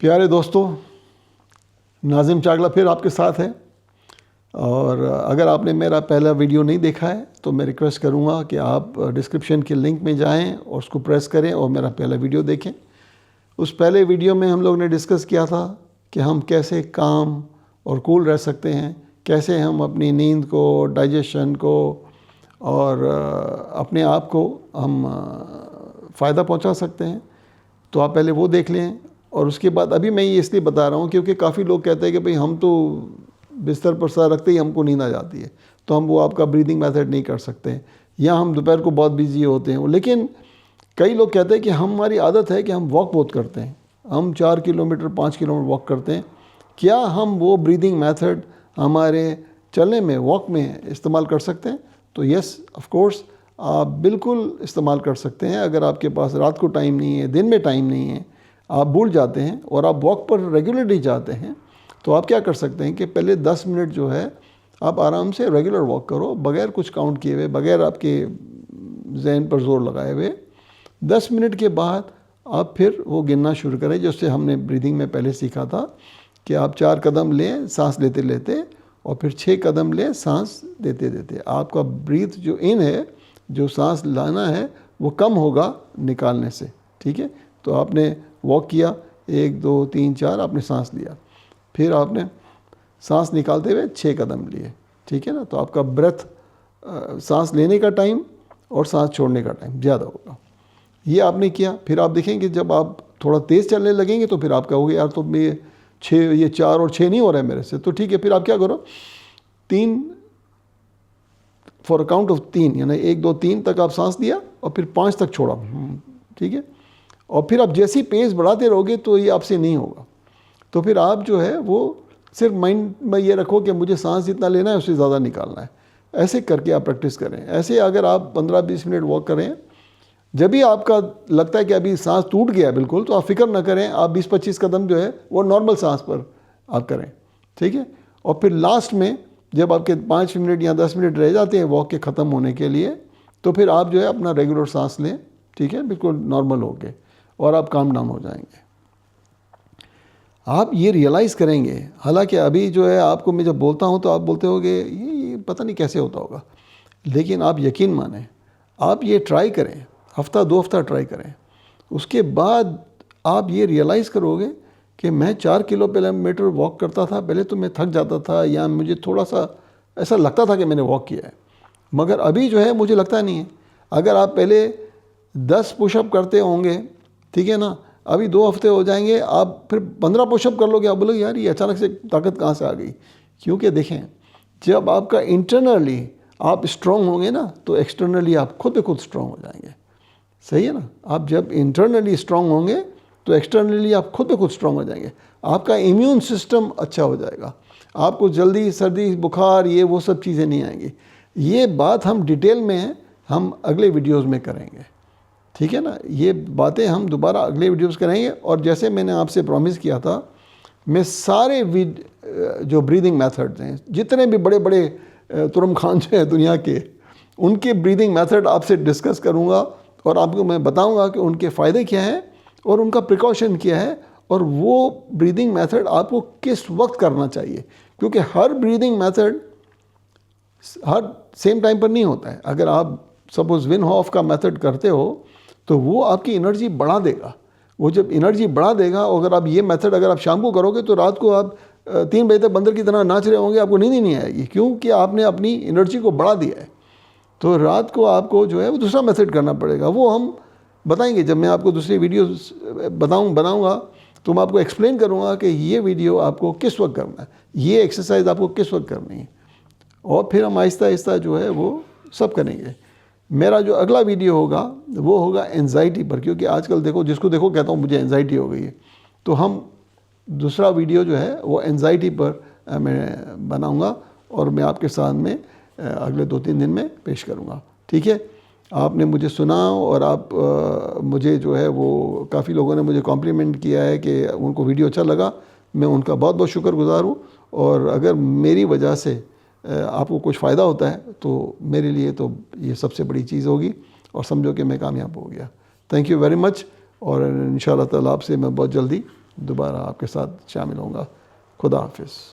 प्यारे दोस्तों, नाज़िम चागला फिर आपके साथ है। और अगर आपने मेरा पहला वीडियो नहीं देखा है तो मैं रिक्वेस्ट करूँगा कि आप डिस्क्रिप्शन के लिंक में जाएं और उसको प्रेस करें और मेरा पहला वीडियो देखें। उस पहले वीडियो में हम लोग ने डिस्कस किया था कि हम कैसे काम और कूल रह सकते हैं, कैसे हम अपनी नींद को, डाइजेशन को और अपने आप को हम फ़ायदा पहुंचा सकते हैं। तो आप पहले वो देख लें। और उसके बाद अभी मैं ये इसलिए बता रहा हूँ क्योंकि काफ़ी लोग कहते हैं कि भाई हम तो बिस्तर पर सर रखते ही हमको नींद आ जाती है, तो हम वो आपका ब्रीदिंग मेथड नहीं कर सकते, या हम दोपहर को बहुत बिजी होते हैं। लेकिन कई लोग कहते हैं कि हमारी आदत है कि हम वॉक बहुत करते हैं, हम 4 किलोमीटर 5 किलोमीटर वॉक करते हैं, क्या हम वो ब्रीदिंग मेथड हमारे चलने में, वॉक में इस्तेमाल कर सकते हैं? तो यस, ऑफ कोर्स आप बिल्कुल इस्तेमाल कर सकते हैं। अगर आपके पास रात को टाइम नहीं है, दिन में टाइम नहीं है, आप भूल जाते हैं और आप वॉक पर रेगुलरली जाते हैं, तो आप क्या कर सकते हैं कि पहले 10 मिनट जो है आप आराम से रेगुलर वॉक करो, बगैर कुछ काउंट किए हुए, बगैर आपके जहन पर जोर लगाए हुए। 10 मिनट के बाद आप फिर वो गिनना शुरू करें, जिससे हमने ब्रीदिंग में पहले सीखा था कि आप 4 कदम लें सांस लेते लेते, और फिर 6 कदम लें सांस देते देते। आपका ब्रीथ जो इन है, जो सांस लाना है, वो कम होगा निकालने से। ठीक है, तो आपने वॉक किया, 1 2 3 4 आपने सांस लिया, फिर आपने सांस निकालते हुए 6 कदम लिए। ठीक है ना, तो आपका ब्रेथ, सांस लेने का टाइम और सांस छोड़ने का टाइम ज़्यादा होगा। ये आपने किया। फिर आप देखेंगे जब आप थोड़ा तेज़ चलने लगेंगे तो फिर आप कहोगे यार तो ये 4 और 6 नहीं हो रहा है मेरे से। तो ठीक है, फिर आप क्या करो, 3 फॉर काउंट ऑफ 3, यानी 1 2 3 तक आप सांस दिया और फिर 5 तक छोड़ा। ठीक है, और फिर आप जैसी पेस बढ़ाते रहोगे तो ये आपसे नहीं होगा। तो फिर आप जो है वो सिर्फ माइंड में ये रखो कि मुझे सांस जितना लेना है उससे ज़्यादा निकालना है। ऐसे करके आप प्रैक्टिस करें। ऐसे अगर आप 15-20 मिनट वॉक करें, जब भी आपका लगता है कि अभी सांस टूट गया बिल्कुल, तो आप फिक्र ना करें, आप 20-25 कदम जो है वो नॉर्मल सांस पर आप करें। ठीक है, और फिर लास्ट में जब आपके 5 मिनट या 10 मिनट रह जाते हैं वॉक के ख़त्म होने के लिए, तो फिर आप जो है अपना रेगुलर सांस लें। ठीक है, बिल्कुल नॉर्मल हो गए और आप काम डाउन हो जाएंगे। आप ये रियलाइज़ करेंगे, हालांकि अभी जो है आपको मैं जब बोलता हूँ तो आप बोलते होगे ये पता नहीं कैसे होता होगा, लेकिन आप यकीन मानें, आप ये ट्राई करें, हफ्ता 2 हफ्ता ट्राई करें, उसके बाद आप ये रियलाइज़ करोगे कि मैं 4 किलोमीटर वॉक करता था, पहले तो मैं थक जाता था या मुझे थोड़ा सा ऐसा लगता था कि मैंने वॉक किया है, मगर अभी जो है मुझे लगता नहीं है। अगर आप पहले 10 पुशअप करते होंगे, ठीक है ना, अभी 2 हफ्ते हो जाएंगे, आप फिर 15 पुशअप कर लोगे, आप बोलोगे यार ये अचानक से ताकत कहाँ से आ गई। क्योंकि देखें, जब आपका इंटरनली आप स्ट्रॉन्ग होंगे ना, तो एक्सटर्नली आप खुद ब खुद स्ट्रॉन्ग हो जाएंगे। सही है ना, आप जब इंटरनली स्ट्रॉन्ग होंगे तो एक्सटर्नली आप खुद ब खुद स्ट्रॉन्ग हो जाएंगे। आपका इम्यून सिस्टम अच्छा हो जाएगा, आपको जल्दी सर्दी बुखार ये वो सब चीज़ें नहीं आएंगी। ये बात हम डिटेल में हम अगले वीडियोज़ में करेंगे। ठीक है ना, ये बातें हम दोबारा अगले वीडियोस करेंगे। और जैसे मैंने आपसे प्रॉमिस किया था, मैं सारे जो ब्रीदिंग मेथड्स हैं, जितने भी बड़े बड़े तुरम खान जो हैं दुनिया के, उनके ब्रीदिंग मेथड आपसे डिस्कस करूंगा और आपको मैं बताऊंगा कि उनके फ़ायदे क्या हैं और उनका प्रिकॉशन क्या है, और वो ब्रीदिंग मेथड आपको किस वक्त करना चाहिए। क्योंकि हर ब्रीदिंग मेथड हर सेम टाइम पर नहीं होता है। अगर आप सपोज़ विन हॉफ का मेथड करते हो तो वो आपकी एनर्जी बढ़ा देगा। वो जब एनर्जी बढ़ा देगा, अगर आप ये मेथड अगर आप शाम को करोगे तो रात को आप 3 बजे तक बंदर की तरह नाच रहे होंगे, आपको नींद ही नहीं आएगी, क्योंकि आपने अपनी एनर्जी को बढ़ा दिया है। तो रात को आपको जो है वो दूसरा मेथड करना पड़ेगा। वो हम बताएंगे जब मैं आपको दूसरी वीडियो बनाऊँगा, तो मैं आपको एक्सप्लेन करूँगा कि ये वीडियो आपको किस वक्त करना है, ये एक्सरसाइज आपको किस वक्त करनी है, और फिर हम आहिस्ता आहिस्ता जो है वो सब करेंगे। मेरा जो अगला वीडियो होगा वो होगा एंजाइटी पर, क्योंकि आजकल देखो जिसको देखो कहता हूँ मुझे एंजाइटी हो गई है। तो हम दूसरा वीडियो जो है वो एंजाइटी पर मैं बनाऊँगा और मैं आपके साथ में अगले 2-3 दिन में पेश करूँगा। ठीक है, आपने मुझे सुना और आप मुझे जो है वो काफ़ी लोगों ने मुझे कॉम्प्लीमेंट किया है कि उनको वीडियो अच्छा लगा। मैं उनका बहुत बहुत शुक्रगुजार हूँ। और अगर मेरी वजह से आपको कुछ फ़ायदा होता है तो मेरे लिए तो ये सबसे बड़ी चीज़ होगी, और समझो कि मैं कामयाब हो गया। थैंक यू वेरी मच, और इंशाअल्लाह ताला आपसे मैं बहुत जल्दी दोबारा आपके साथ शामिल होऊंगा। खुदा हाफिज़।